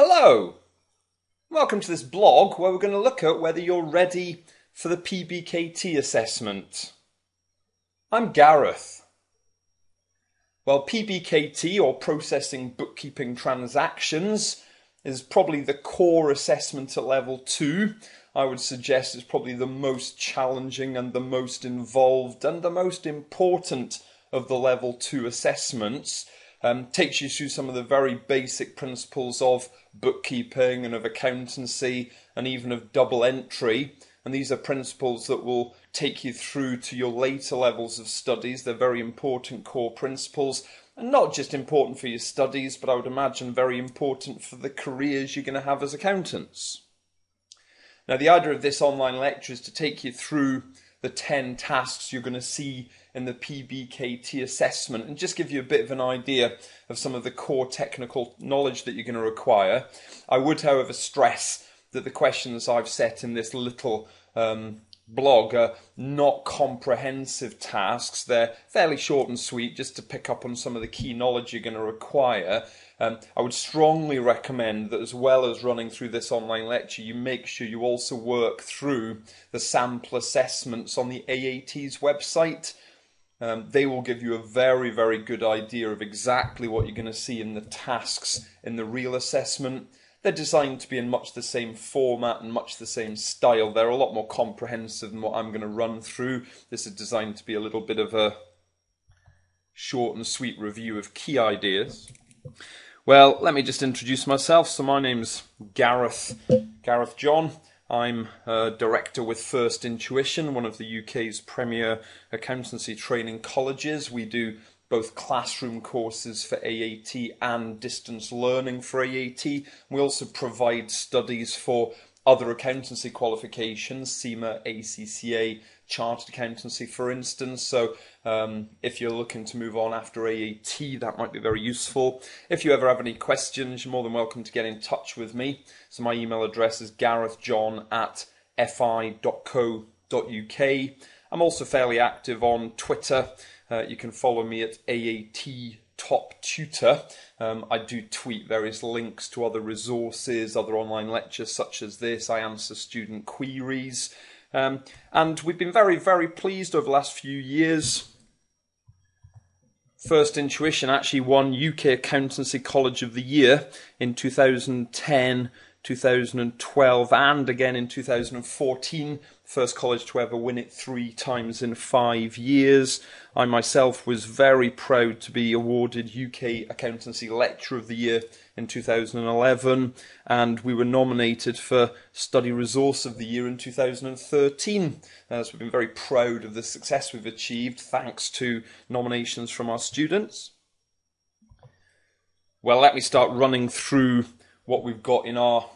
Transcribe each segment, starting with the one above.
Hello! Welcome to this blog where we're going to look at whether you're ready for the PBKT assessment. I'm Gareth. Well, PBKT, or Processing Bookkeeping Transactions, is probably the core assessment at level 2. I would suggest it's probably the most challenging and the most involved and the most important of the level 2 assessments. Takes you through some of the very basic principles of bookkeeping and of accountancy and even of double entry. And these are principles that will take you through to your later levels of studies. They're very important core principles, and not just important for your studies, but I would imagine very important for the careers you're going to have as accountants. Now, the idea of this online lecture is to take you through the 10 tasks you're going to see in the PBKT assessment and just give you a bit of an idea of some of the core technical knowledge that you're going to require. I would, however, stress that the questions I've set in this little blog are not comprehensive tasks. They're fairly short and sweet, just to pick up on some of the key knowledge you're going to require. I would strongly recommend that, as well as running through this online lecture, you make sure you also work through the sample assessments on the AAT's website. They will give you a very, very good idea of exactly what you're going to see in the tasks in the real assessment. They're designed to be in much the same format and much the same style. They're a lot more comprehensive than what I'm going to run through. This is designed to be a little bit of a short and sweet review of key ideas. Well, let me just introduce myself. So my name's Gareth John. I'm a director with First Intuition, one of the UK's premier accountancy training colleges. We do both classroom courses for AAT and distance learning for AAT. We also provide studies for other accountancy qualifications, CIMA, ACCA, Chartered Accountancy, for instance. So if you're looking to move on after AAT, that might be very useful. If you ever have any questions, you're more than welcome to get in touch with me. So my email address is garethjohn@fi.co.uk. I'm also fairly active on Twitter. You can follow me at AAT Top Tutor. I do tweet various links to other resources, other online lectures such as this. I answer student queries. And we've been very, very pleased over the last few years. First Intuition actually won UK Accountancy College of the Year in 2010, 2012 and again in 2014. First college to ever win it 3 times in 5 years. I myself was very proud to be awarded UK Accountancy Lecturer of the Year in 2011, and we were nominated for Study Resource of the Year in 2013. So we've been very proud of the success we've achieved thanks to nominations from our students. Well, let me start running through what we've got in our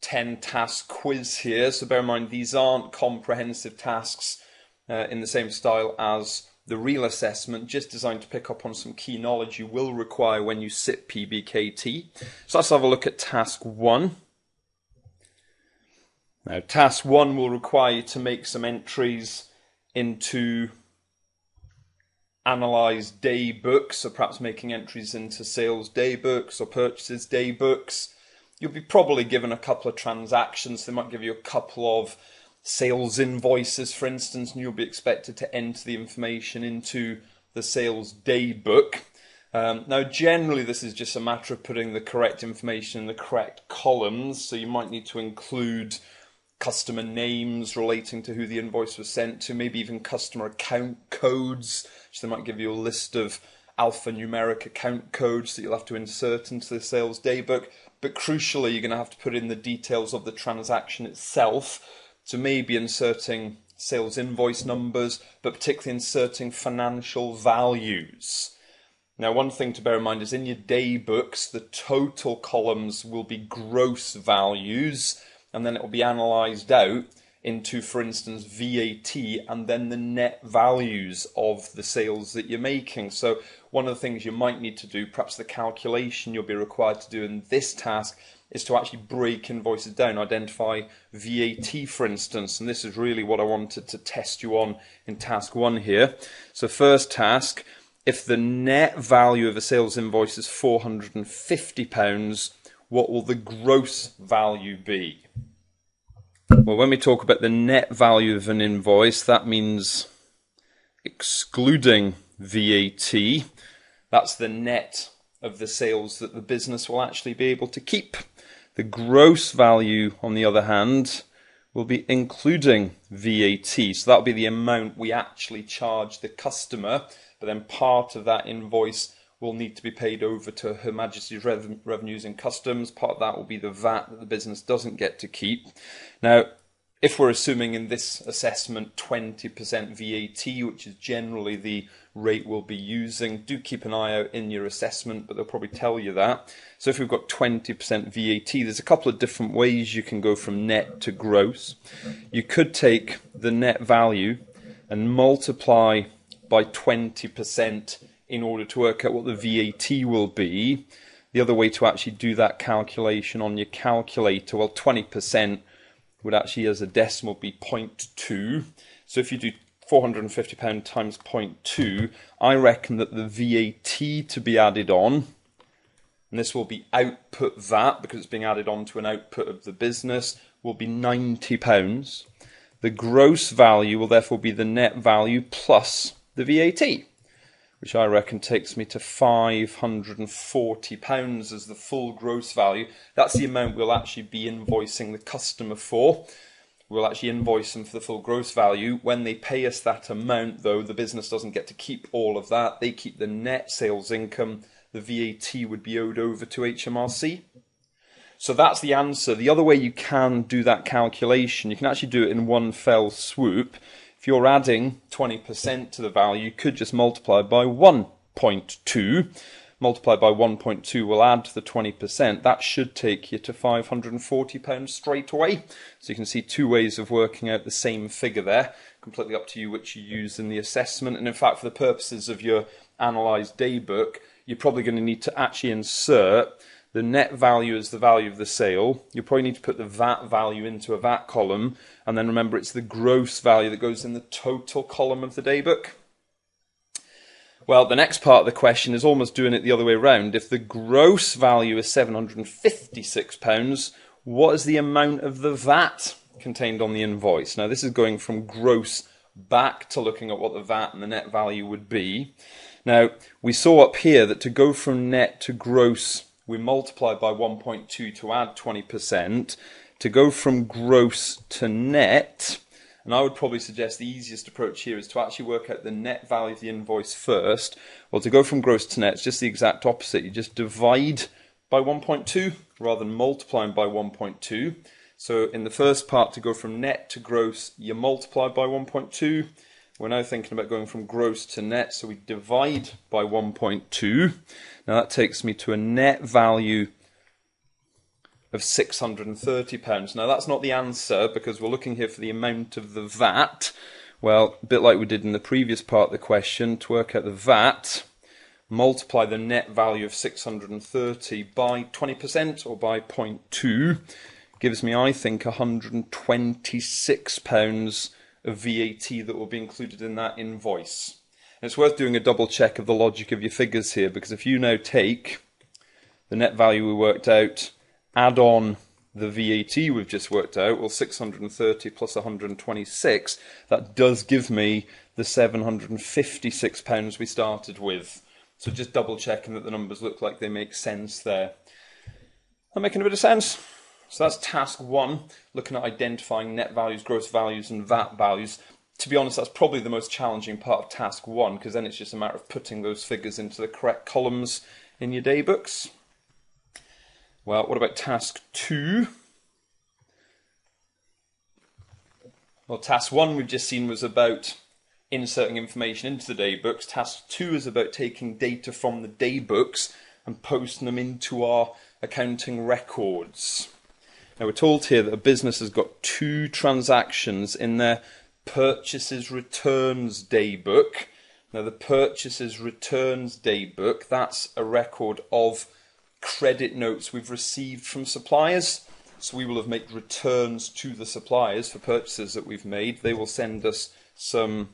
10 task quiz here. So bear in mind, these aren't comprehensive tasks in the same style as the real assessment, just designed to pick up on some key knowledge you will require when you sit PBKT. So let's have a look at task 1. Now, task 1 will require you to make some entries into analysed day books, so perhaps making entries into sales day books or purchases day books. You'll be probably given a couple of transactions. They might give you a couple of sales invoices, for instance, and you'll be expected to enter the information into the sales day book. Now, generally, this is just a matter of putting the correct information in the correct columns, so you might need to include customer names relating to who the invoice was sent to, maybe even customer account codes. So they might give you a list of alphanumeric account codes that you'll have to insert into the sales day book. But crucially, you're going to have to put in the details of the transaction itself. So maybe inserting sales invoice numbers, but particularly inserting financial values. Now, one thing to bear in mind is in your day books, the total columns will be gross values, and then it will be analysed out into, for instance, VAT and then the net values of the sales that you're making. So one of the things you might need to do, perhaps the calculation you'll be required to do in this task, is to actually break invoices down, identify VAT, for instance. And this is really what I wanted to test you on in task 1 here. So first task, if the net value of a sales invoice is £450, what will the gross value be? Well, when we talk about the net value of an invoice, that means excluding VAT. That's the net of the sales that the business will actually be able to keep. The gross value, on the other hand, will be including VAT. So that'll be the amount we actually charge the customer, but then part of that invoice will need to be paid over to Her Majesty's Revenues and Customs. Part of that will be the VAT that the business doesn't get to keep. Now, if we're assuming in this assessment 20% VAT, which is generally the rate we'll be using, do keep an eye out in your assessment, but they'll probably tell you that. So if we've got 20% VAT, there's a couple of different ways you can go from net to gross. You could take the net value and multiply by 20% in order to work out what the VAT will be. The other way to actually do that calculation on your calculator, well, 20% would actually, as a decimal, be 0.2. So if you do £450 times 0.2, I reckon that the VAT to be added on, and this will be output VAT because it's being added on to an output of the business, will be £90. The gross value will therefore be the net value plus the VAT, which I reckon takes me to £540 as the full gross value. That's the amount we'll actually be invoicing the customer for. We'll actually invoice them for the full gross value. When they pay us that amount, though, the business doesn't get to keep all of that. They keep the net sales income. The VAT would be owed over to HMRC. So that's the answer. The other way you can do that calculation, you can actually do it in one fell swoop. If you're adding 20% to the value, you could just multiply by 1.2. Multiply by 1.2 will add the 20%. That should take you to £540 straight away. So you can see two ways of working out the same figure there. Completely up to you which you use in the assessment. And in fact, for the purposes of your analysed daybook, you're probably going to need to actually insert the net value as the value of the sale. You'll probably need to put the VAT value into a VAT column. And then remember, it's the gross value that goes in the total column of the daybook. Well, the next part of the question is almost doing it the other way around. If the gross value is £756, what is the amount of the VAT contained on the invoice? Now, this is going from gross back to looking at what the VAT and the net value would be. Now, we saw up here that to go from net to gross, we multiply by 1.2 to add 20%. To go from gross to net, and I would probably suggest the easiest approach here is to actually work out the net value of the invoice first. Well, to go from gross to net, it's just the exact opposite. You just divide by 1.2 rather than multiplying by 1.2. So in the first part, to go from net to gross, you multiply by 1.2. We're now thinking about going from gross to net, so we divide by 1.2. Now that takes me to a net value of £630. Now that's not the answer because we're looking here for the amount of the VAT. Well, a bit like we did in the previous part of the question, to work out the VAT, multiply the net value of 630 by 20% or by 0.2, gives me, I think, £126 of VAT that will be included in that invoice. And it's worth doing a double check of the logic of your figures here, because if you now take the net value we worked out, add on the VAT we've just worked out, well, 630 plus 126, that does give me the £756 we started with. So just double checking that the numbers look like they make sense there. That making a bit of sense? So that's task one, looking at identifying net values, gross values and VAT values. To be honest, that's probably the most challenging part of task one, because then it's just a matter of putting those figures into the correct columns in your daybooks. Well, what about task two? Well, task one we've just seen was about inserting information into the daybooks. Task two is about taking data from the daybooks and posting them into our accounting records. Now, we're told here that a business has got two transactions in their purchases returns daybook. Now, the purchases returns daybook, that's a record of credit notes we've received from suppliers. So we will have made returns to the suppliers for purchases that we've made. They will send us some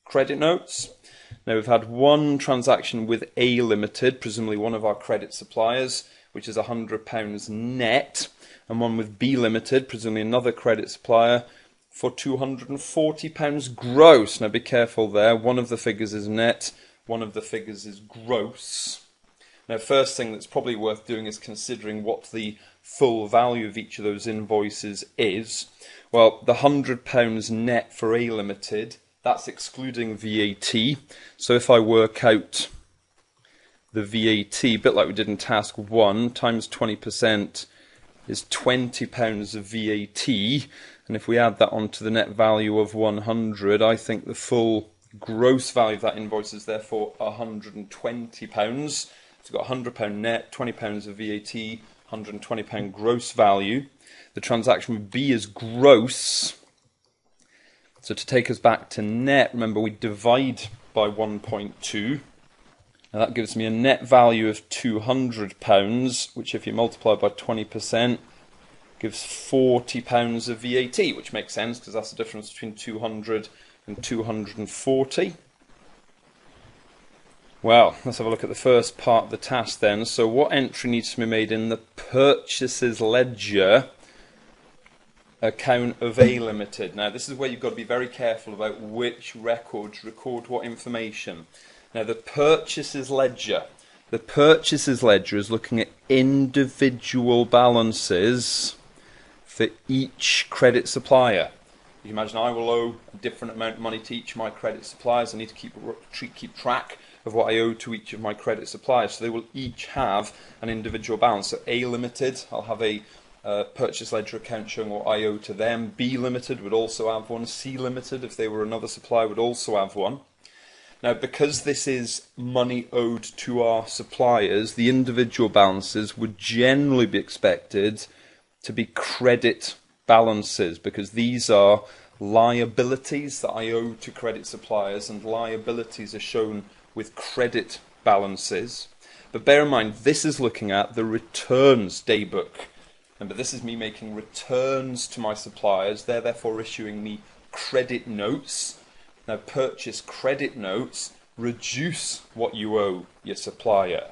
credit notes. Now we've had one transaction with A Limited, presumably one of our credit suppliers, which is £100 net, and one with B Limited, presumably another credit supplier, for £240 gross. Now be careful there, one of the figures is net, one of the figures is gross. Now first thing that's probably worth doing is considering what the full value of each of those invoices is. Well, the £100 net for A Limited, that's excluding VAT. So if I work out the VAT, a bit like we did in task 1, times 20% is £20 of VAT. And if we add that onto the net value of 100, I think the full gross value of that invoice is therefore £120. So we've got £100 net, £20 of VAT, £120 gross value. The transaction with B is gross. So to take us back to net, remember we divide by 1.2. Now that gives me a net value of £200, which if you multiply by 20% gives £40 of VAT, which makes sense because that's the difference between 200 and 240. Well, let's have a look at the first part of the task then. So what entry needs to be made in the purchases ledger account of A Limited? Now this is where you've got to be very careful about which records record what information. Now the purchases ledger is looking at individual balances for each credit supplier. You can imagine I will owe a different amount of money to each of my credit suppliers. I need to keep track of what I owe to each of my credit suppliers. So they will each have an individual balance. So A Limited, I'll have a purchase ledger account showing what I owe to them. B Limited would also have one. C Limited, if they were another supplier, would also have one. Now, because this is money owed to our suppliers, the individual balances would generally be expected to be credit balances, because these are liabilities that I owe to credit suppliers, and liabilities are shown with credit balances. But bear in mind, this is looking at the returns daybook. Remember, this is me making returns to my suppliers. They're therefore issuing me credit notes. Now, purchase credit notes reduce what you owe your supplier.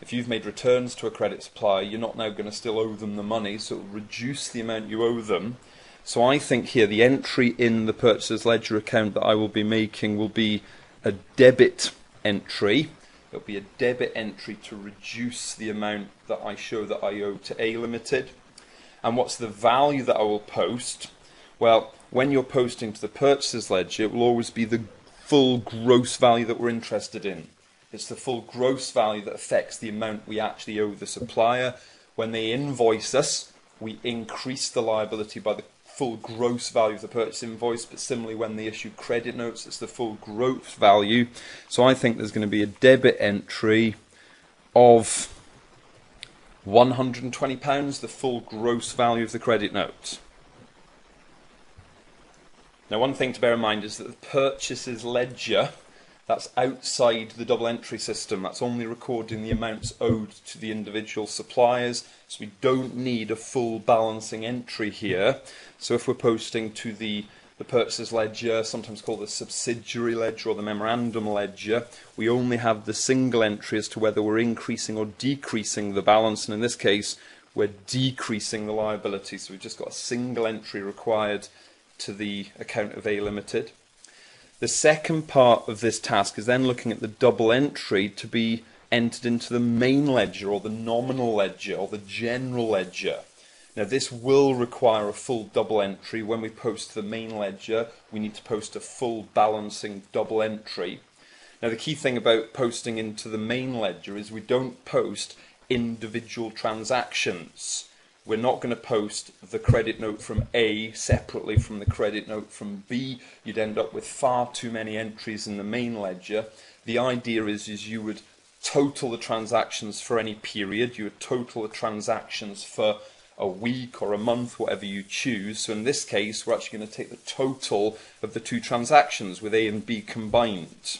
If you've made returns to a credit supplier, you're not now going to still owe them the money, so it'll reduce the amount you owe them. So I think here the entry in the purchaser's ledger account that I will be making will be a debit entry. It'll be a debit entry to reduce the amount that I show that I owe to A Limited. And what's the value that I will post? Well, when you're posting to the purchaser's ledger, it will always be the full gross value that we're interested in. It's the full gross value that affects the amount we actually owe the supplier. When they invoice us, we increase the liability by the full gross value of the purchase invoice, but similarly when they issue credit notes, it's the full gross value. So I think there's going to be a debit entry of £120, the full gross value of the credit note. Now, one thing to bear in mind is that the purchases ledger, that's outside the double entry system. That's only recording the amounts owed to the individual suppliers. So we don't need a full balancing entry here. So if we're posting to the purchases ledger, sometimes called the subsidiary ledger or the memorandum ledger, we only have the single entry as to whether we're increasing or decreasing the balance. And in this case, we're decreasing the liability. So we've just got a single entry required to the account of A Limited. The second part of this task is then looking at the double entry to be entered into the main ledger or the nominal ledger or the general ledger. Now this will require a full double entry. When we post to the main ledger, we need to post a full balancing double entry. Now the key thing about posting into the main ledger is we don't post individual transactions. We're not going to post the credit note from A separately from the credit note from B. You'd end up with far too many entries in the main ledger. The idea is you would total the transactions for any period. You would total the transactions for a week or a month, whatever you choose. So in this case, we're actually going to take the total of the two transactions with A and B combined.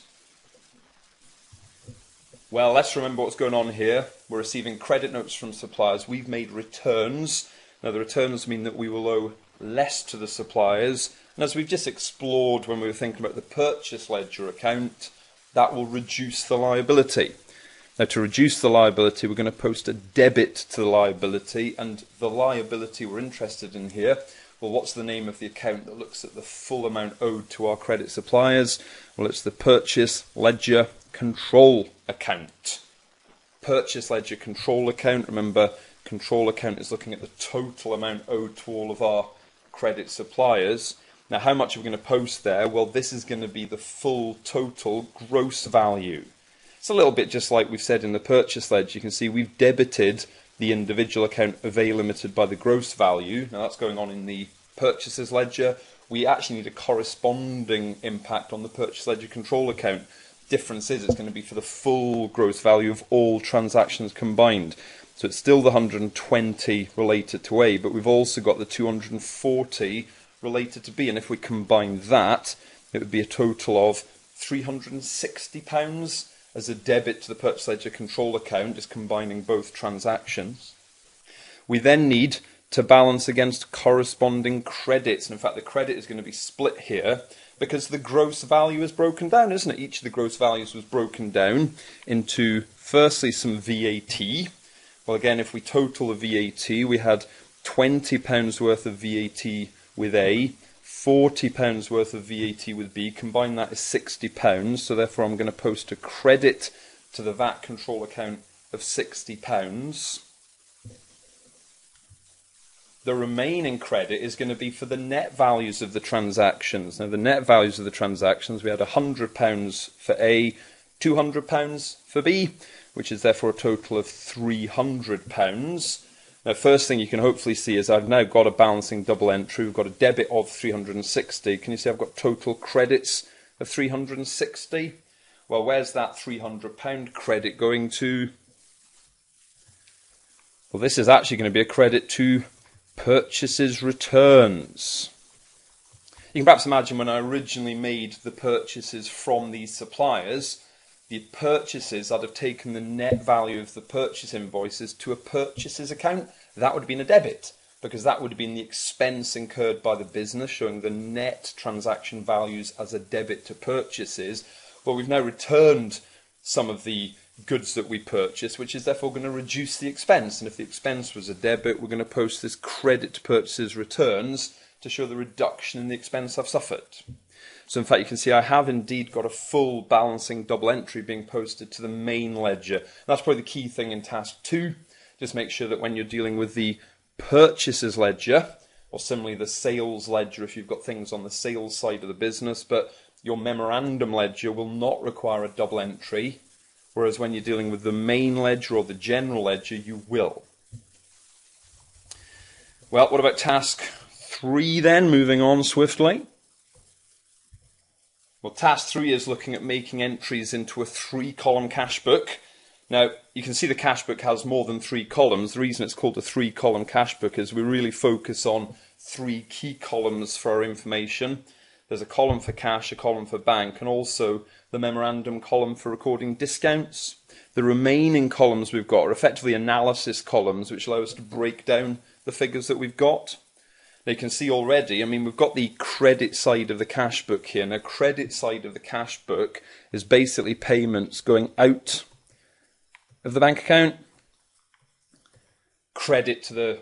Well, let's remember what's going on here. We're receiving credit notes from suppliers. We've made returns. Now, the returns mean that we will owe less to the suppliers, And as we've just explored when we were thinking about the purchase ledger account, that will reduce the liability. Now, to reduce the liability, we're going to post a debit to the liability, and the liability we're interested in here, well, what's the name of the account that looks at the full amount owed to our credit suppliers? Well, it's the Purchase Ledger Control Account. Purchase Ledger Control Account, remember, control account is looking at the total amount owed to all of our credit suppliers. Now, how much are we going to post there? Well, this is going to be the full total gross value. It's a little bit just like we've said in the purchase ledger. You can see we've debited the individual account of A Limited by the gross value. Now, that's going on in the purchases ledger. We actually need a corresponding impact on the purchase ledger control account. Difference is it's going to be for the full gross value of all transactions combined. So it's still the 120 related to A, but we've also got the 240 related to B. And if we combine that, it would be a total of £360 as a debit to the purchase ledger control account, just combining both transactions. We then need to balance against corresponding credits. And in fact, the credit is going to be split here because the gross value is broken down, isn't it? Each of the gross values was broken down into, firstly, some VAT. Well, again, if we total the VAT, we had £20 worth of VAT with A, £40 worth of VAT with B. Combine that is £60, so therefore I'm going to post a credit to the VAT control account of £60. The remaining credit is going to be for the net values of the transactions. Now, the net values of the transactions, we had £100 for A, £200 for B, which is therefore a total of £300. Now, first thing you can hopefully see is I've now got a balancing double entry. We've got a debit of 360. Can you see I've got total credits of 360? Well, where's that £300 credit going to? Well, this is actually going to be a credit to purchases returns. You can perhaps imagine when I originally made the purchases from these suppliers, the purchases, I'd have taken the net value of the purchase invoices to a purchases account. That would have been a debit, because that would have been the expense incurred by the business, showing the net transaction values as a debit to purchases. Well, we've now returned some of the goods that we purchased, which is therefore going to reduce the expense. And if the expense was a debit, we're going to post this credit to purchases returns to show the reduction in the expense I've suffered. So in fact, you can see I have indeed got a full balancing double entry being posted to the main ledger. And that's probably the key thing in task 2. Just make sure that when you're dealing with the purchases ledger, or similarly the sales ledger if you've got things on the sales side of the business, but your memorandum ledger will not require a double entry, whereas when you're dealing with the main ledger or the general ledger, you will. Well, what about task 3 then, moving on swiftly? Well, task 3 is looking at making entries into a 3-column cash book. Now, you can see the cash book has more than 3 columns. The reason it's called a 3-column cash book is we really focus on 3 key columns for our information. There's a column for cash, a column for bank, and also the memorandum column for recording discounts. The remaining columns we've got are effectively analysis columns, which allow us to break down the figures that we've got. Now you can see already, we've got the credit side of the cash book here. Now, credit side of the cash book is basically payments going out of the bank account. Credit to the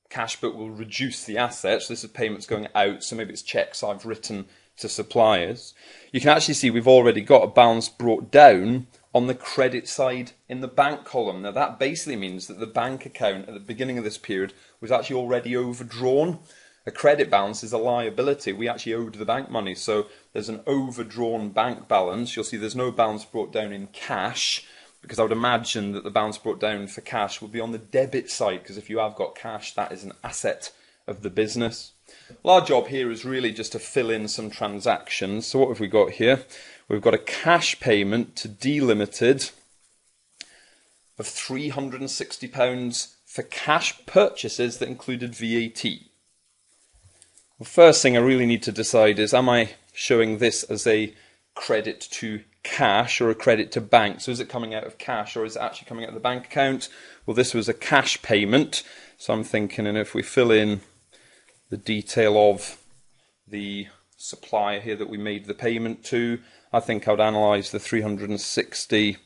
cash book will reduce the assets. This is payments going out, so maybe it's checks I've written to suppliers. You can actually see we've already got a balance brought down on the credit side in the bank column. Now, that basically means that the bank account at the beginning of this period was actually already overdrawn. A credit balance is a liability. We actually owed the bank money, so there's an overdrawn bank balance. You'll see there's no balance brought down in cash, because I would imagine that the balance brought down for cash will be on the debit side, because if you have got cash, that is an asset of the business. Well, our job here is really just to fill in some transactions. So what have we got here? We've got a cash payment to D Limited of £360 for cash purchases that included VAT. The first thing I really need to decide is, am I showing this as a credit to cash or a credit to bank? So is it coming out of cash or is it actually coming out of the bank account? Well, this was a cash payment, so I'm thinking, and if we fill in the detail of the supplier here that we made the payment to. I think I would analyse the 360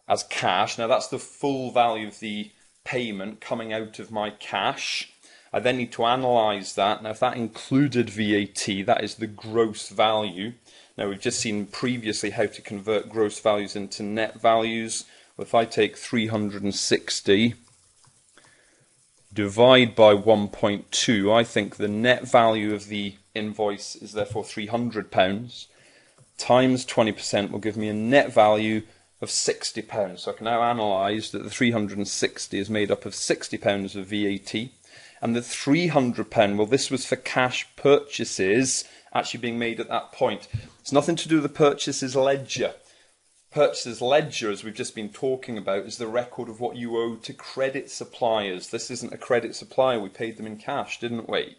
as cash. Now that's the full value of the payment coming out of my cash. I then need to analyse that. Now if that included VAT, that is the gross value. Now we've just seen previously how to convert gross values into net values. Well, if I take 360 divide by 1.2, I think the net value of the invoice is therefore £300, times 20% will give me a net value of £60. So I can now analyse that the 360 is made up of £60 of VAT, and the £300, well, this was for cash purchases actually being made at that point. It's nothing to do with the purchases ledger. Purchases ledger, as we've just been talking about, is the record of what you owe to credit suppliers. This isn't a credit supplier. We paid them in cash, didn't we?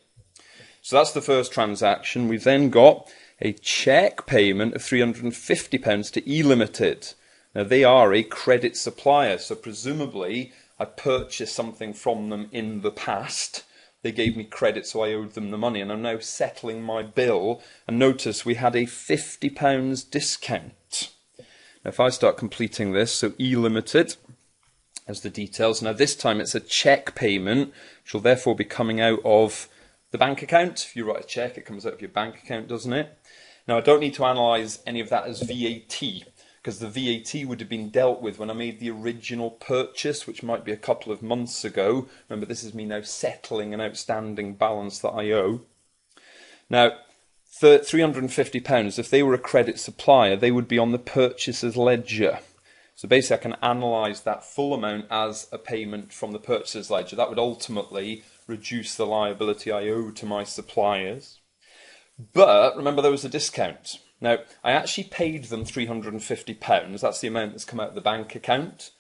So that's the first transaction. We've then got a cheque payment of £350 to eLimited. Now they are a credit supplier, so presumably I purchased something from them in the past. They gave me credit, so I owed them the money, and I'm now settling my bill. And notice we had a £50 discount. Now if I start completing this, so eLimited as the details. Now this time it's a cheque payment, which will therefore be coming out of the bank account. If you write a cheque, it comes out of your bank account, doesn't it? Now I don't need to analyse any of that as VAT, because the VAT would have been dealt with when I made the original purchase, which might be a couple of months ago. Remember, this is me now settling an outstanding balance that I owe. Now, £350, if they were a credit supplier, they would be on the purchaser's ledger. So basically I can analyse that full amount as a payment from the purchaser's ledger. That would ultimately reduce the liability I owe to my suppliers. But remember, there was a discount. Now, I actually paid them £350. That's the amount that's come out of the bank account.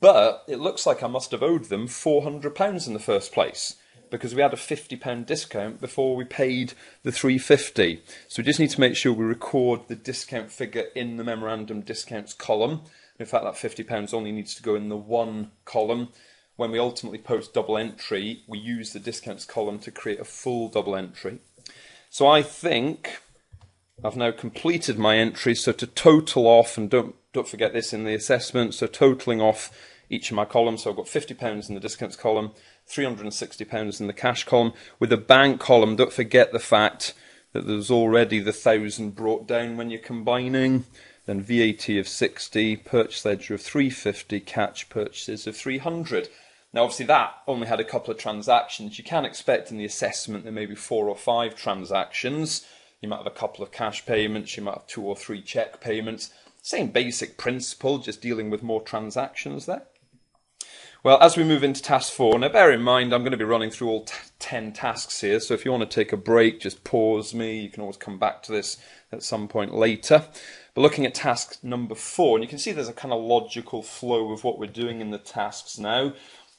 But it looks like I must have owed them £400 in the first place, because we had a £50 discount before we paid the £350. So we just need to make sure we record the discount figure in the memorandum discounts column. In fact, that £50 only needs to go in the one column. When we ultimately post double entry, we use the discounts column to create a full double entry. So I think I've now completed my entry. So to total off, and don't forget this in the assessment, so totaling off each of my columns, so I've got £50 in the discounts column, £360 in the cash column. With the bank column, don't forget the fact that there's already the 1,000 brought down when you're combining. Then VAT of 60, purchase ledger of 350, cash purchases of 300. Now obviously that only had a couple of transactions. You can expect in the assessment there may be 4 or 5 transactions. You might have a couple of cash payments, you might have 2 or 3 cheque payments. Same basic principle, just dealing with more transactions there. Well, as we move into task 4, now bear in mind I'm going to be running through all 10 tasks here, so if you want to take a break, just pause me. You can always come back to this at some point later. But looking at task number 4, and you can see there's a kind of logical flow of what we're doing in the tasks now.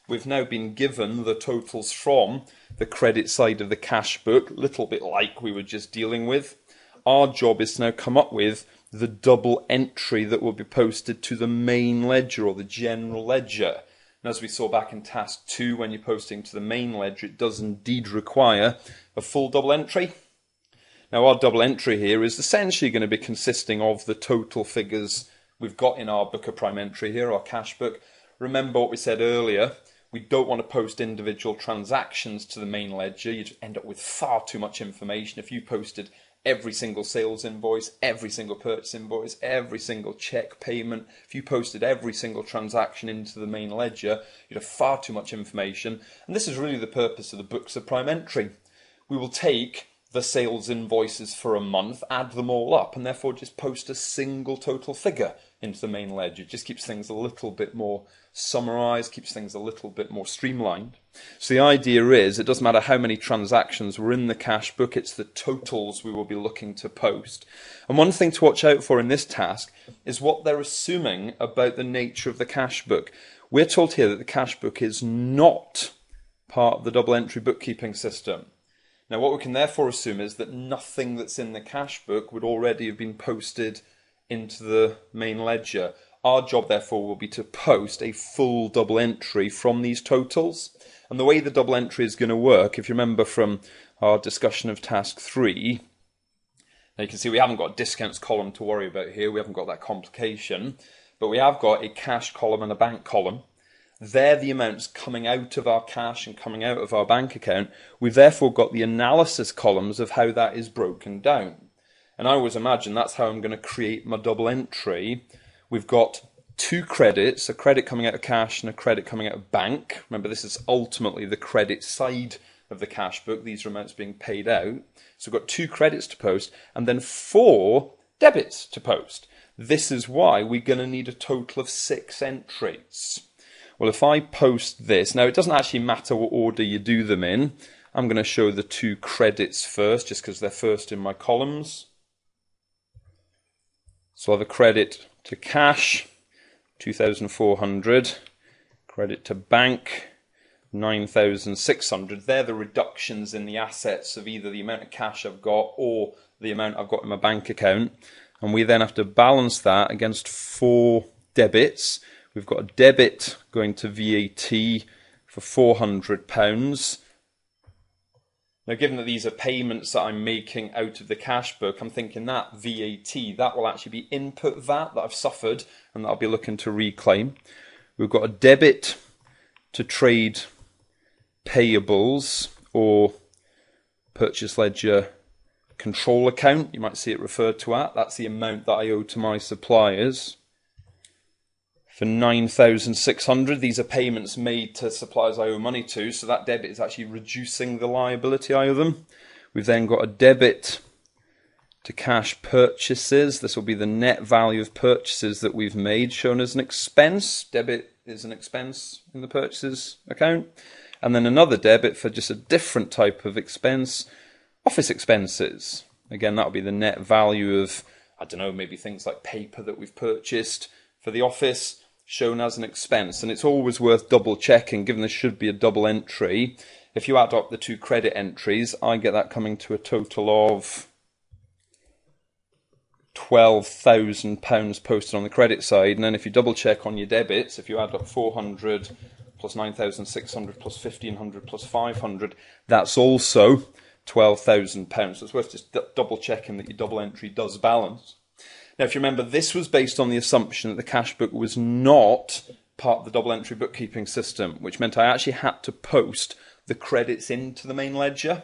We've now been given the totals from the credit side of the cash book, a little bit like we were just dealing with. Our job is to now come up with the double entry that will be posted to the main ledger or the general ledger. And as we saw back in task 2, when you're posting to the main ledger, it does indeed require a full double entry. Now our double entry here is essentially going to be consisting of the total figures we've got in our Book of Prime entry here, our cash book. Remember what we said earlier, we don't want to post individual transactions to the main ledger. You'd end up with far too much information. If you posted every single sales invoice, every single purchase invoice, every single cheque payment, if you posted every single transaction into the main ledger, you'd have far too much information. And this is really the purpose of the Books of Prime entry. We will take the sales invoices for a month, add them all up, and therefore just post a single total figure into the main ledger. It just keeps things a little bit more summarised, keeps things a little bit more streamlined. So the idea is, it doesn't matter how many transactions were in the cash book, it's the totals we will be looking to post. And one thing to watch out for in this task is what they're assuming about the nature of the cash book. We're told here that the cash book is not part of the double entry bookkeeping system. Now what we can therefore assume is that nothing that's in the cash book would already have been posted into the main ledger. Our job therefore will be to post a full double entry from these totals. And the way the double entry is going to work, if you remember from our discussion of task 3, Now you can see we haven't got a discounts column to worry about here. We haven't got that complication. But we have got a cash column and a bank column. They're the amounts coming out of our cash and coming out of our bank account. We've therefore got the analysis columns of how that is broken down. And I always imagine that's how I'm going to create my double entry. We've got two credits, a credit coming out of cash and a credit coming out of bank. Remember, this is ultimately the credit side of the cash book. These are amounts being paid out. So we've got two credits to post and then 4 debits to post. This is why we're going to need a total of 6 entries. Well, if I post this, now it doesn't actually matter what order you do them in. I'm going to show the 2 credits first, just because they're first in my columns. So I'll have a credit to cash, 2,400, credit to bank, 9,600. They're the reductions in the assets of either the amount of cash I've got or the amount I've got in my bank account. And we then have to balance that against 4 debits. We've got a debit going to VAT for £400. Now, given that these are payments that I'm making out of the cash book, I'm thinking that VAT, that will actually be input VAT that I've suffered and that I'll be looking to reclaim. We've got a debit to trade payables or purchase ledger control account. You might see it referred to at. That's the amount that I owe to my suppliers. For 9,600, these are payments made to suppliers I owe money to, so that debit is actually reducing the liability I owe them. We've then got a debit to cash purchases. This will be the net value of purchases that we've made, shown as an expense. Debit is an expense in the purchases account. And then another debit for just a different type of expense, office expenses. Again, that will be the net value of, I don't know, maybe things like paper that we've purchased for the office, shown as an expense. And it's always worth double checking, given there should be a double entry. If you add up the 2 credit entries, I get that coming to a total of £12,000 posted on the credit side. And then if you double check on your debits, if you add up 400 plus 9,600 plus 1,500 plus 500, that's also £12,000. So it's worth just double checking that your double entry does balance. Now, if you remember, this was based on the assumption that the cash book was not part of the double entry bookkeeping system, which meant I actually had to post the credits into the main ledger.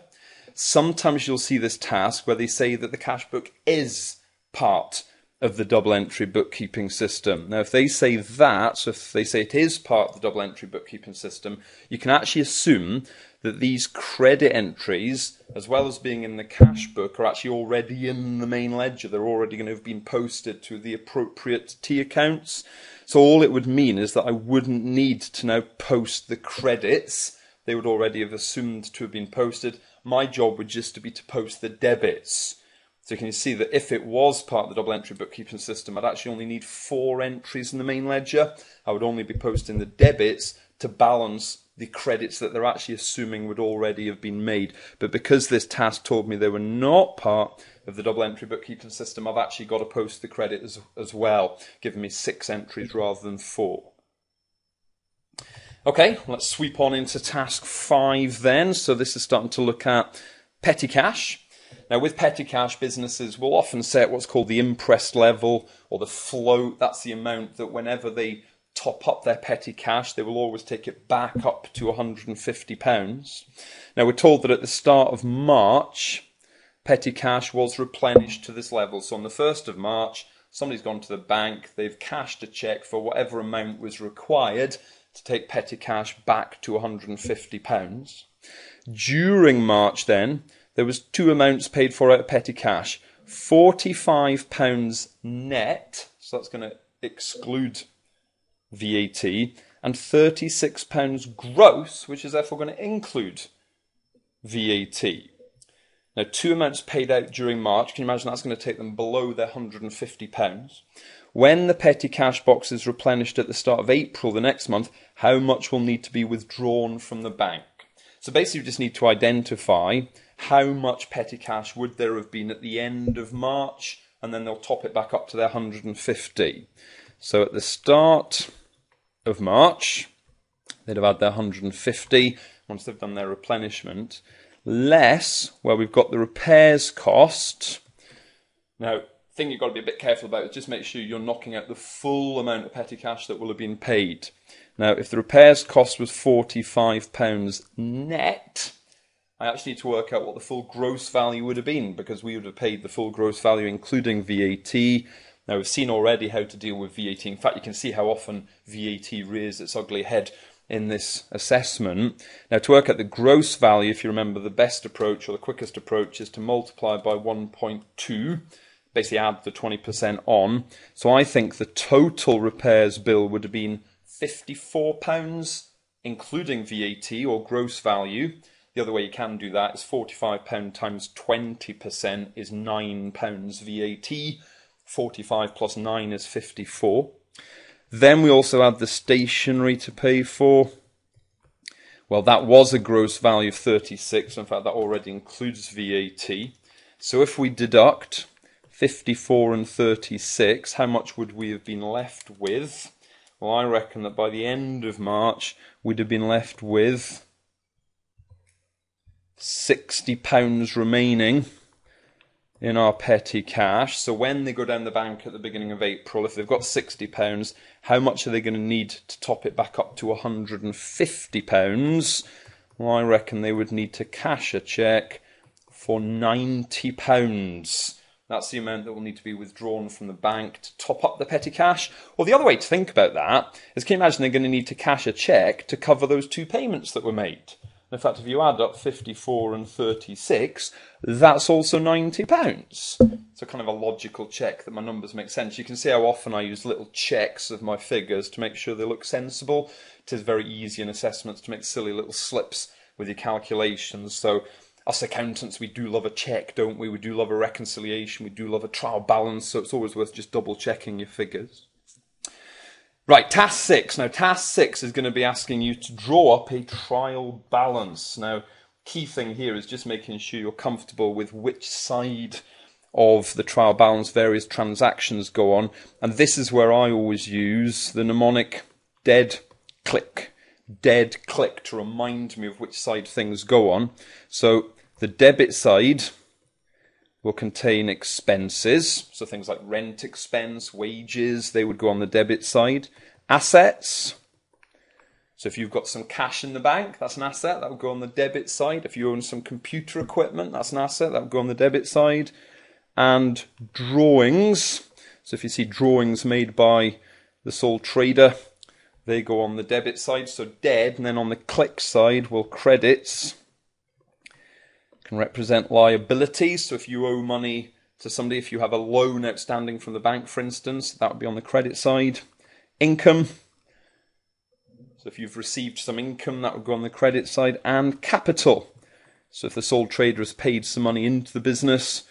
Sometimes you'll see this task where they say that the cash book is part of the double entry bookkeeping system. Now, if they say that, so if they say it is part of the double entry bookkeeping system, you can actually assume that these credit entries, as well as being in the cash book, are actually already in the main ledger. They're already going to have been posted to the appropriate T accounts. So all it would mean is that I wouldn't need to now post the credits. They would already have assumed to have been posted. My job would just to be to post the debits. So you can see that if it was part of the double entry bookkeeping system, I'd actually only need 4 entries in the main ledger. I would only be posting the debits to balance the credits that they're actually assuming would already have been made. But because this task told me they were not part of the double entry bookkeeping system, I've actually got to post the credit as well, giving me 6 entries rather than 4. Okay, let's sweep on into task 5 then. So this is starting to look at petty cash. Now, with petty cash, businesses will often set what's called the imprest level or the float. That's the amount that whenever they top up their petty cash, they will always take it back up to £150. Now, we're told that at the start of March, petty cash was replenished to this level. So on the 1st of March, somebody's gone to the bank, they've cashed a cheque for whatever amount was required to take petty cash back to £150. During March then, there was 2 amounts paid for out of petty cash. £45 net, so that's going to exclude VAT, and £36 gross, which is therefore going to include VAT. Now, 2 amounts paid out during March. Can you imagine that's going to take them below their £150? When the petty cash box is replenished at the start of April the next month, how much will need to be withdrawn from the bank? So basically, you just need to identify how much petty cash would there have been at the end of March, and then they'll top it back up to their 150. So at the start of March, they'd have had their 150 once they've done their replenishment, less where we've got the repairs cost, Now, the thing you've got to be a bit careful about is just make sure you're knocking out the full amount of petty cash that will have been paid. Now, if the repairs cost was £45 net, I actually need to work out what the full gross value would have been, because we would have paid the full gross value including VAT. Now, we've seen already how to deal with VAT. In fact, you can see how often VAT rears its ugly head in this assessment. Now, to work out the gross value, if you remember, the best approach or the quickest approach is to multiply by 1.2, basically add the 20% on. So I think the total repairs bill would have been £54, including VAT, or gross value. The other way you can do that is £45 times 20% is £9 VAT. 45 plus 9 is 54. Then we also add the stationery to pay for. Well, that was a gross value of 36. In fact, that already includes VAT. So if we deduct 54 and 36, how much would we have been left with? Well, I reckon that by the end of March, we'd have been left with £60 remaining in our petty cash. So when they go down the bank at the beginning of April, if they've got £60, how much are they going to need to top it back up to £150? Well, I reckon they would need to cash a cheque for £90. That's the amount that will need to be withdrawn from the bank to top up the petty cash. Or the other way to think about that is, can you imagine they're going to need to cash a cheque to cover those two payments that were made? In fact, if you add up 54 and 36, that's also £90. So kind of a logical check that my numbers make sense. You can see how often I use little checks of my figures to make sure they look sensible. It is very easy in assessments to make silly little slips with your calculations. So us accountants, we do love a check, don't we? We do love a reconciliation. We do love a trial balance. So it's always worth just double checking your figures. Right, task 6. Now, task 6 is going to be asking you to draw up a trial balance. Now, key thing here is just making sure you're comfortable with which side of the trial balance various transactions go on. And this is where I always use the mnemonic dead click. Dead click to remind me of which side things go on. So the debit side will contain expenses, so things like rent expense, wages, they would go on the debit side. Assets, so if you've got some cash in the bank, that's an asset, that would go on the debit side. If you own some computer equipment, that's an asset, that would go on the debit side. And drawings, so if you see drawings made by the sole trader, they go on the debit side, so dead. And then on the click side, well, credits can represent liabilities. So if you owe money to somebody, if you have a loan outstanding from the bank, for instance, that would be on the credit side. Income, so if you've received some income, that would go on the credit side. And capital, so if the sole trader has paid some money into the business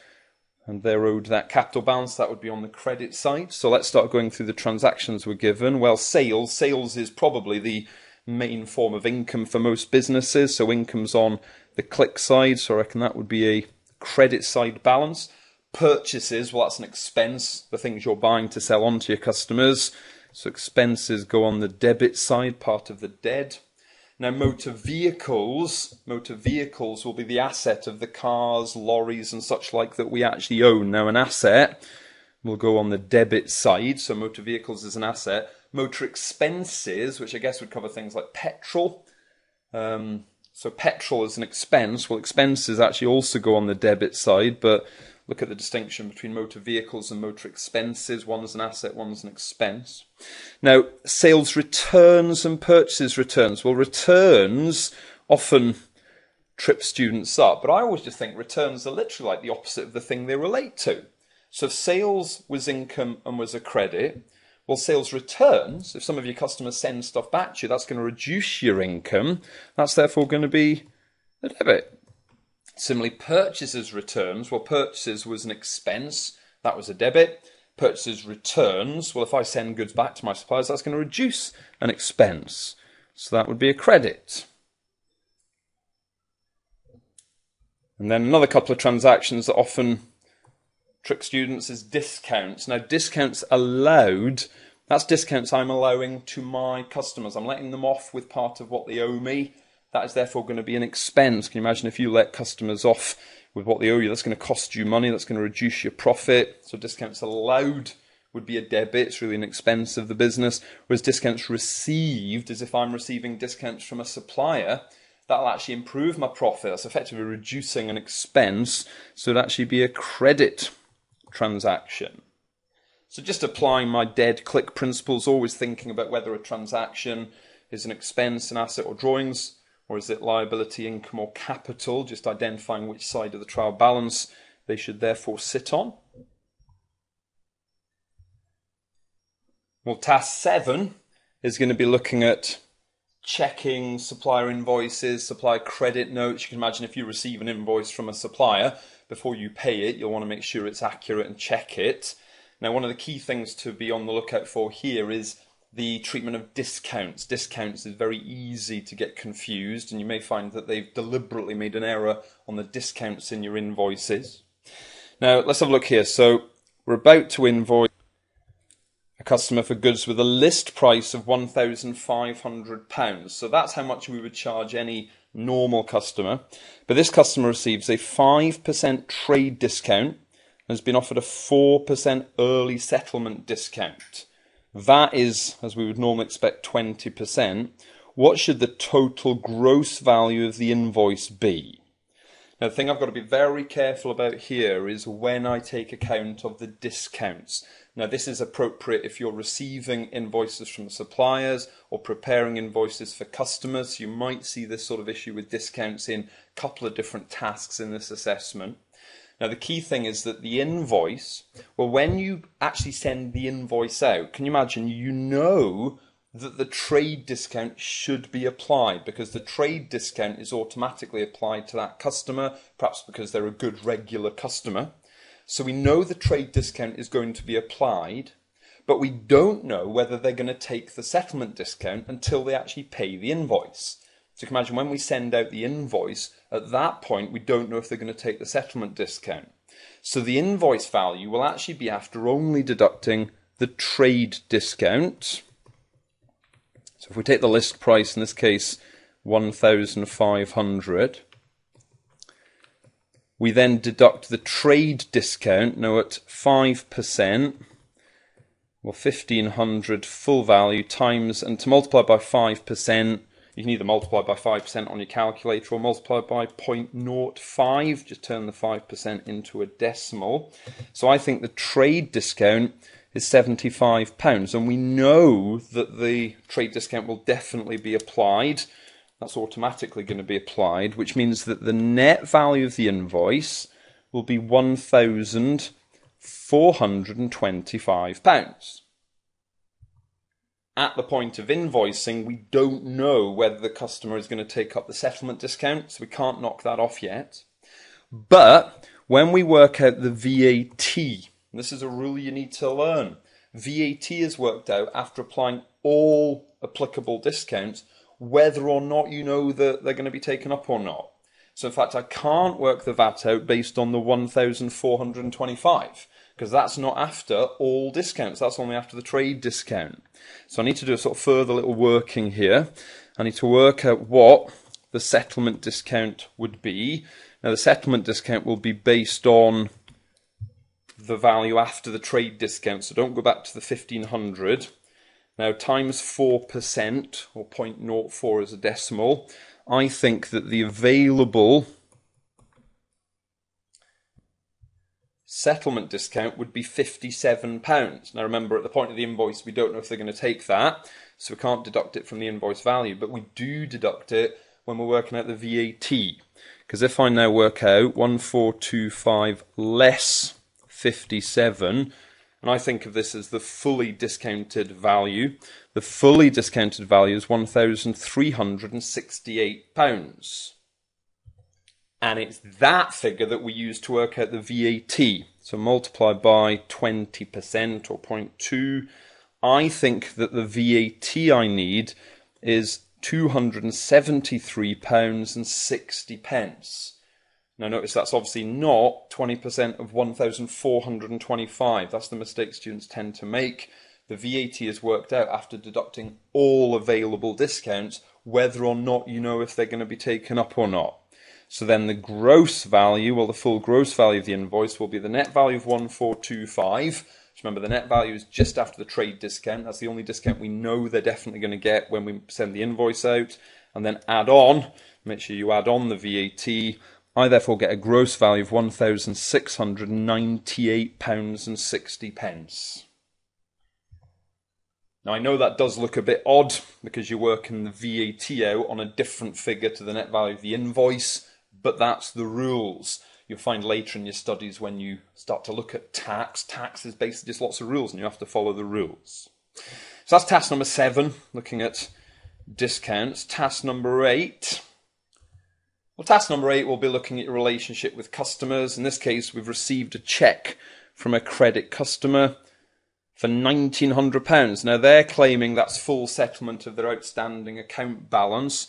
and they're owed that capital balance, that would be on the credit side. So let's start going through the transactions we're given. Well, sales is probably the main form of income for most businesses. So income's on the click side, so I reckon that would be a credit side balance. Purchases, well, that's an expense, the things you're buying to sell on to your customers. So expenses go on the debit side, part of the dead. Now motor vehicles will be the asset of the cars, lorries and such like that we actually own. Now an asset will go on the debit side, so motor vehicles is an asset. Motor expenses, which I guess would cover things like petrol. So petrol is an expense. Well, expenses actually also go on the debit side, but look at the distinction between motor vehicles and motor expenses. One is an asset, one is an expense. Now, sales returns and purchases returns. Well, returns often trip students up, but I always just think returns are literally like the opposite of the thing they relate to. So if sales was income and was a credit, well, sales returns, if some of your customers send stuff back to you, that's going to reduce your income. That's therefore going to be a debit. Similarly, purchases returns, well, purchases was an expense, that was a debit. Purchases returns, well, if I send goods back to my suppliers, that's going to reduce an expense. So that would be a credit. And then another couple of transactions that often trick students is discounts. Now, discounts allowed, that's discounts I'm allowing to my customers. I'm letting them off with part of what they owe me. That is therefore going to be an expense. Can you imagine if you let customers off with what they owe you. That's going to cost you money. That's going to reduce your profit. So discounts allowed would be a debit. It's really an expense of the business. Whereas discounts received, as if I'm receiving discounts from a supplier, that'll actually improve my profit. That's effectively reducing an expense. So it'd actually be a credit transaction. So just applying my dead click principles, always thinking about whether a transaction is an expense, an asset or drawings, or is it liability, income or capital, just identifying which side of the trial balance they should therefore sit on. Well, task 7 is going to be looking at checking supplier invoices, supplier credit notes. You can imagine if you receive an invoice from a supplier, before you pay it, you'll want to make sure it's accurate and check it. Now, one of the key things to be on the lookout for here is the treatment of discounts. Discounts is very easy to get confused, and you may find that they've deliberately made an error on the discounts in your invoices. Now, let's have a look here. So, we're about to invoice a customer for goods with a list price of £1,500. So that's how much we would charge any normal customer. But this customer receives a 5% trade discount and has been offered a 4% early settlement discount. That is, as we would normally expect, 20%. What should the total gross value of the invoice be? Now, the thing I've got to be very careful about here is when I take account of the discounts. Now, this is appropriate if you're receiving invoices from suppliers or preparing invoices for customers. You might see this sort of issue with discounts in a couple of different tasks in this assessment. Now, the key thing is that the invoice, well, when you actually send the invoice out, can you imagine, you know that the trade discount should be applied because the trade discount is automatically applied to that customer, perhaps because they're a good regular customer. So we know the trade discount is going to be applied, but we don't know whether they're going to take the settlement discount until they actually pay the invoice. So you can imagine when we send out the invoice, at that point we don't know if they're going to take the settlement discount. So the invoice value will actually be after only deducting the trade discount. So if we take the list price, in this case 1,500, we then deduct the trade discount, now at 5%, well, 1,500 full value times, and to multiply by 5%, you can either multiply by 5% on your calculator or multiply by 0.05, just turn the 5% into a decimal. So I think the trade discount is £75, and we know that the trade discount will definitely be applied. That's automatically going to be applied, which means that the net value of the invoice will be £1,425. At the point of invoicing, we don't know whether the customer is going to take up the settlement discount, so we can't knock that off yet. But when we work out the VAT, this is a rule you need to learn. VAT is worked out after applying all applicable discounts, whether or not you know that they're going to be taken up or not. So in fact, I can't work the VAT out based on the 1,425 because that's not after all discounts. That's only after the trade discount. So I need to do a sort of further little working here. I need to work out what the settlement discount would be. Now the settlement discount will be based on the value after the trade discount. So don't go back to the 1,500. Now times 4%, or 0.04 as a decimal, I think that the available settlement discount would be £57. Now remember, at the point of the invoice, we don't know if they're going to take that, so we can't deduct it from the invoice value, but we do deduct it when we're working out the VAT. Because if I now work out 1425 less 57, and I think of this as the fully discounted value, the fully discounted value is £1,368. And it's that figure that we use to work out the VAT. So multiply by 20% or 0.2. I think that the VAT I need is £273.60. Now notice that's obviously not 20% of 1,425. That's the mistake students tend to make. The VAT is worked out after deducting all available discounts, whether or not you know if they're going to be taken up or not. So then the gross value, well, the full gross value of the invoice will be the net value of 1425. Remember, the net value is just after the trade discount. That's the only discount we know they're definitely going to get when we send the invoice out. And then add on, make sure you add on the VAT. I therefore get a gross value of £1,698.60. Now, I know that does look a bit odd because you're working the VAT out on a different figure to the net value of the invoice, but that's the rules. You'll find later in your studies when you start to look at tax, tax is basically just lots of rules and you have to follow the rules. So that's task number 7, looking at discounts. Task number 8. Well, task number 8 will be looking at your relationship with customers. In this case, we've received a cheque from a credit customer for £1,900. Now, they're claiming that's full settlement of their outstanding account balance.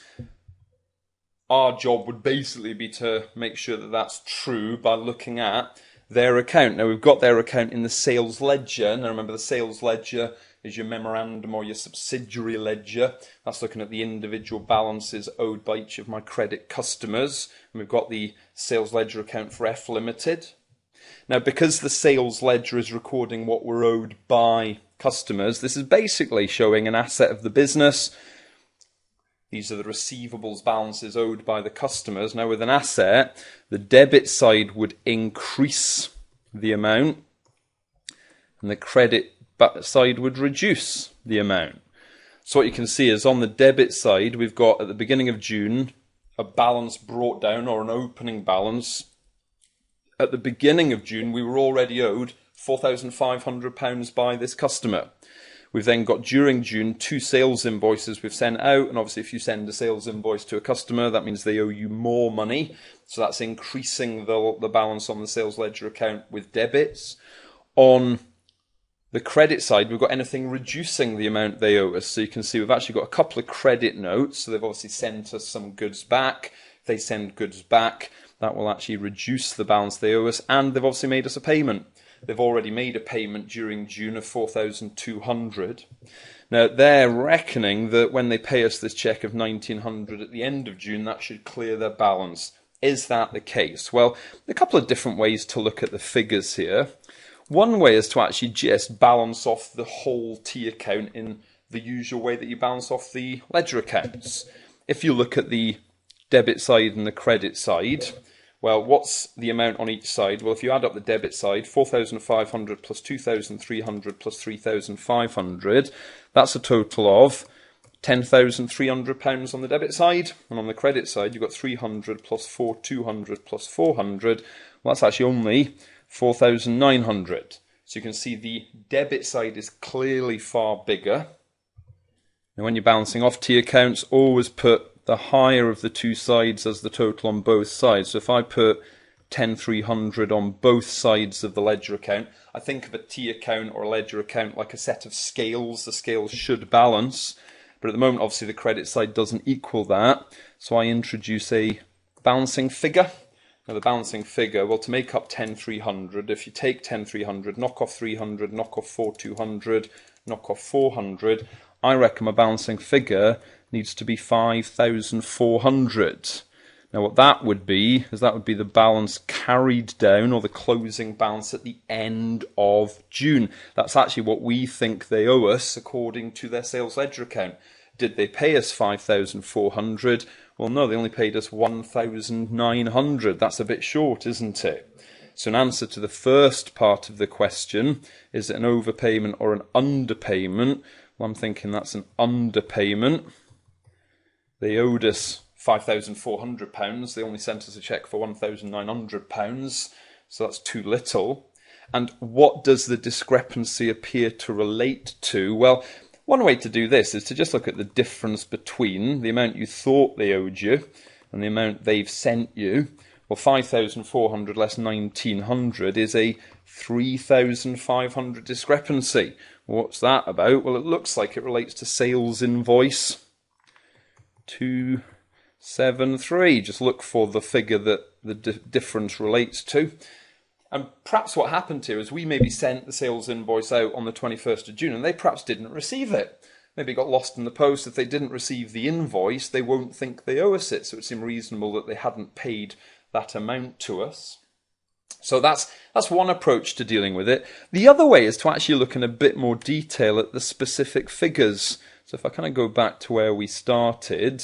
Our job would basically be to make sure that that's true by looking at their account. Now, we've got their account in the sales ledger. Now, remember, the sales ledger is your memorandum or your subsidiary ledger. That's looking at the individual balances owed by each of my credit customers. And we've got the sales ledger account for F Limited. Now, because the sales ledger is recording what we're owed by customers, this is basically showing an asset of the business. These are the receivables balances owed by the customers. Now, with an asset, the debit side would increase the amount and the credit side would reduce the amount. So what you can see is on the debit side, we've got at the beginning of June a balance brought down, or an opening balance. At the beginning of June, we were already owed £4,500 by this customer. We've then got, during June, 2 sales invoices we've sent out. And obviously, if you send a sales invoice to a customer, that means they owe you more money. So that's increasing the balance on the sales ledger account with debits. On the credit side, we've got anything reducing the amount they owe us. So you can see we've actually got a couple of credit notes. So they've obviously sent us some goods back. If they send goods back, that will actually reduce the balance they owe us. And they've obviously made us a payment. They've already made a payment during June of £4,200. Now, they're reckoning that when they pay us this cheque of £1,900 at the end of June, that should clear their balance. Is that the case? Well, a couple of different ways to look at the figures here. One way is to actually just balance off the whole T account in the usual way that you balance off the ledger accounts. If you look at the debit side and the credit side, well, what's the amount on each side? Well, if you add up the debit side, 4,500 plus 2,300 plus 3,500, that's a total of £10,300 on the debit side. And on the credit side, you've got 300 plus 4,200 plus 400. Well, that's actually only 4,900. So you can see the debit side is clearly far bigger. Now, when you're balancing off T accounts, always put the higher of the two sides as the total on both sides. So if I put 10,300 on both sides of the ledger account, I think of a T account or a ledger account like a set of scales. The scales should balance, but at the moment, obviously, the credit side doesn't equal that. So I introduce a balancing figure. Now, the balancing figure, well, to make up 10,300, if you take 10,300, knock off 300, knock off 4,200, knock off 400, I reckon my balancing figure needs to be 5,400. Now, what that would be is that would be the balance carried down, or the closing balance at the end of June. That's actually what we think they owe us according to their sales ledger account. Did they pay us 5,400? Well, no, they only paid us 1,900. That's a bit short, isn't it? So, an answer to the first part of the question, is it an overpayment or an underpayment? Well, I'm thinking that's an underpayment. They owed us £5,400. They only sent us a cheque for £1,900. So that's too little. And what does the discrepancy appear to relate to? Well, one way to do this is to just look at the difference between the amount you thought they owed you and the amount they've sent you. Well, 5,400 less 1,900 is a 3,500 discrepancy. What's that about? Well, it looks like it relates to sales invoice 273. Just look for the figure that the difference relates to. And perhaps what happened here is we maybe sent the sales invoice out on the 21st of June and they perhaps didn't receive it. maybe got lost in the post. If they didn't receive the invoice, they won't think they owe us it. So it seemed reasonable that they hadn't paid that amount to us. So that's one approach to dealing with it. The other way is to actually look in a bit more detail at the specific figures. So if I kind of go back to where we started,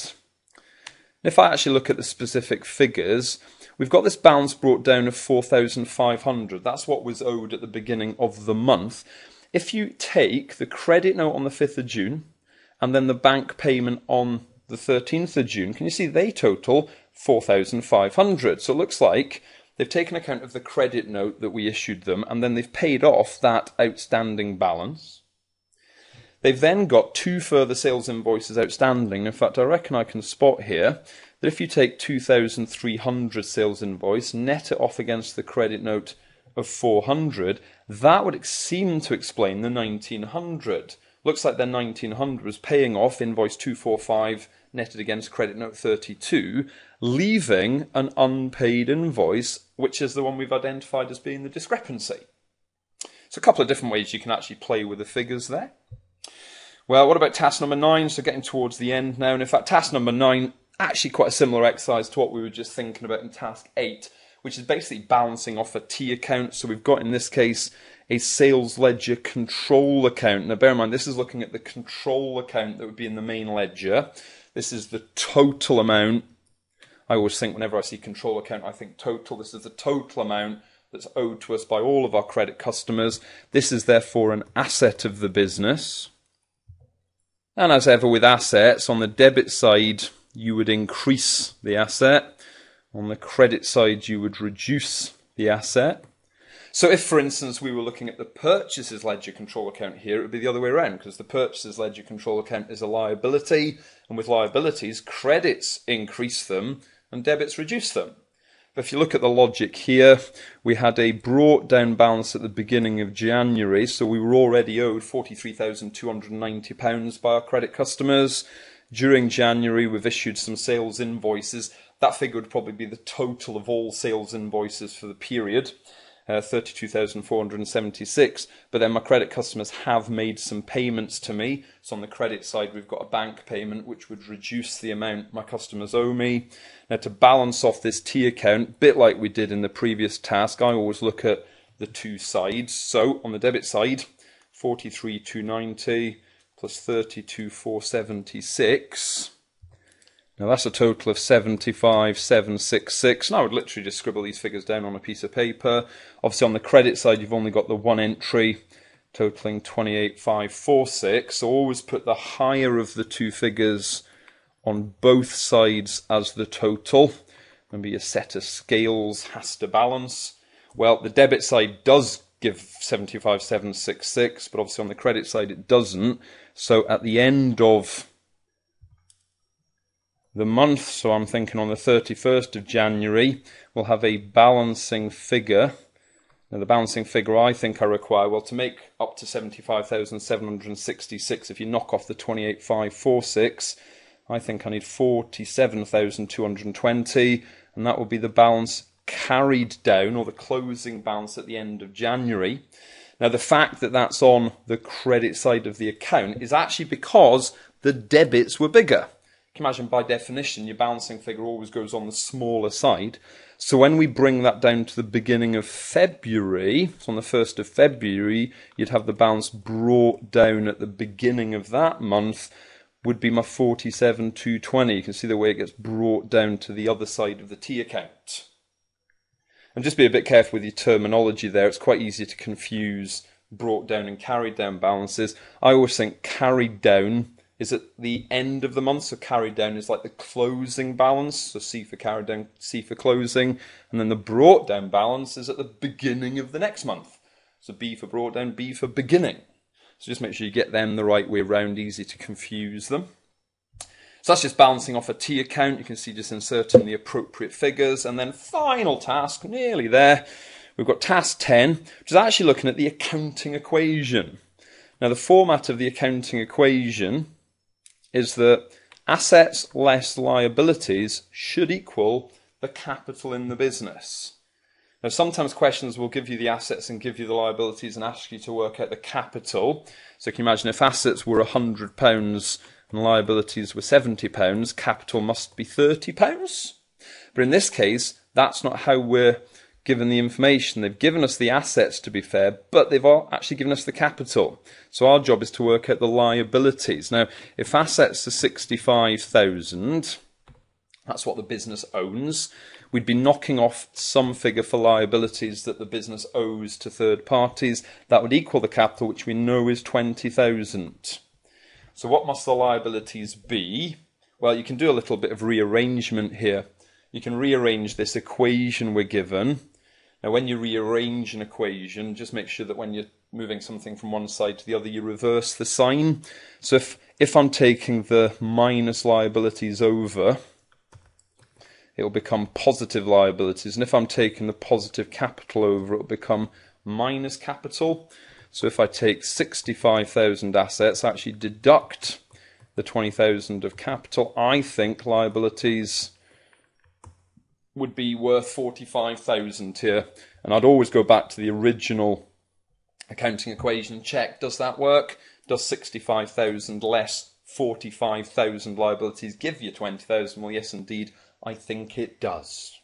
if I actually look at the specific figures, we've got this balance brought down of 4,500. That's what was owed at the beginning of the month. If you take the credit note on the 5th of June and then the bank payment on the 13th of June, can you see they total 4,500? So it looks like they've taken account of the credit note that we issued them, and then they've paid off that outstanding balance. They've then got 2 further sales invoices outstanding. In fact, I reckon I can spot here that if you take 2,300 sales invoice, net it off against the credit note of 400, that would seem to explain the 1,900. Looks like their 1,900 was paying off invoice 245 netted against credit note 32, leaving an unpaid invoice, which is the one we've identified as being the discrepancy. So a couple of different ways you can actually play with the figures there. Well, what about task number 9? So getting towards the end now. And in fact, task number 9, actually quite a similar exercise to what we were just thinking about in task 8, which is basically balancing off a T account. So we've got, in this case, a sales ledger control account. Now, bear in mind, this is looking at the control account that would be in the main ledger. This is the total amount. I always think whenever I see control account, I think total. This is the total amount that's owed to us by all of our credit customers. This is therefore an asset of the business. And as ever with assets, on the debit side, you would increase the asset. On the credit side, you would reduce the asset. So if, for instance, we were looking at the purchases ledger control account here, it would be the other way around, because the purchases ledger control account is a liability, and with liabilities, credits increase them and debits reduce them. But if you look at the logic here, we had a brought down balance at the beginning of January, so we were already owed £43,290 by our credit customers. During January, we've issued some sales invoices. That figure would probably be the total of all sales invoices for the period. 32,476, but then my credit customers have made some payments to me. So on the credit side, we've got a bank payment which would reduce the amount my customers owe me. Now, to balance off this T account, a bit like we did in the previous task, I always look at the two sides. So on the debit side, 43,290 plus 32,476. Now that's a total of 75,766, and I would literally just scribble these figures down on a piece of paper. Obviously on the credit side you've only got the one entry totaling 28,546, so always put the higher of the two figures on both sides as the total. Maybe your set of scales has to balance. Well, the debit side does give 75,766, but obviously on the credit side it doesn't. So at the end of the month, so I'm thinking on the 31st of January, we'll have a balancing figure. Now the balancing figure I think I require, well, to make up to 75,766, if you knock off the 28,546, I think I need 47,220, and that will be the balance carried down, or the closing balance at the end of January. Now the fact that that's on the credit side of the account is actually because the debits were bigger. You can imagine by definition your balancing figure always goes on the smaller side. So when we bring that down to the beginning of February, so on the 1st of February, you'd have the balance brought down at the beginning of that month would be my 47,220. You can see the way it gets brought down to the other side of the T account. And just be a bit careful with your terminology there. It's quite easy to confuse brought down and carried down balances. I always think carried down is at the end of the month, so carried down is like the closing balance, so C for carried down, C for closing, and then the brought down balance is at the beginning of the next month, so B for brought down, B for beginning. So just make sure you get them the right way around, easy to confuse them. So that's just balancing off a T account. You can see just inserting the appropriate figures, and then final task, nearly there, we've got task 10, which is actually looking at the accounting equation. Now the format of the accounting equation is that assets less liabilities should equal the capital in the business. Now, sometimes questions will give you the assets and give you the liabilities and ask you to work out the capital. So you can imagine if assets were £100 and liabilities were £70, capital must be £30. But in this case, that's not how we're given the information. They've given us the assets, to be fair, but they've actually given us the capital. So our job is to work out the liabilities. Now, if assets are 65,000, that's what the business owns, we'd be knocking off some figure for liabilities that the business owes to third parties. That would equal the capital, which we know is 20,000. So what must the liabilities be? Well, you can do a little bit of rearrangement here. You can rearrange this equation we're given. Now, when you rearrange an equation, just make sure that when you're moving something from one side to the other, you reverse the sign. So if I'm taking the minus liabilities over, it will become positive liabilities. And if I'm taking the positive capital over, it will become minus capital. So if I take 65,000 assets, actually deduct the 20,000 of capital, I think liabilities would be worth 45,000 here. And I'd always go back to the original accounting equation and check, does that work? Does 65,000 less 45,000 liabilities give you 20,000? Well, yes, indeed, I think it does.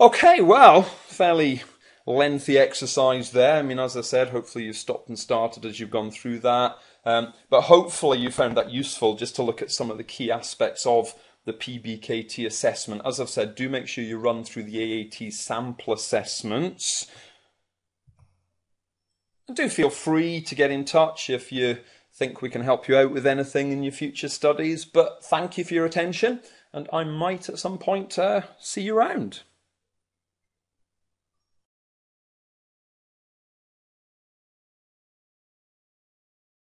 Okay, well, fairly lengthy exercise there. I mean, as I said, hopefully you've stopped and started as you've gone through that. But hopefully you found that useful just to look at some of the key aspects of the PBKT assessment. As I've said, do make sure you run through the AAT sample assessments. And do feel free to get in touch if you think we can help you out with anything in your future studies. But thank you for your attention, and I might at some point see you around.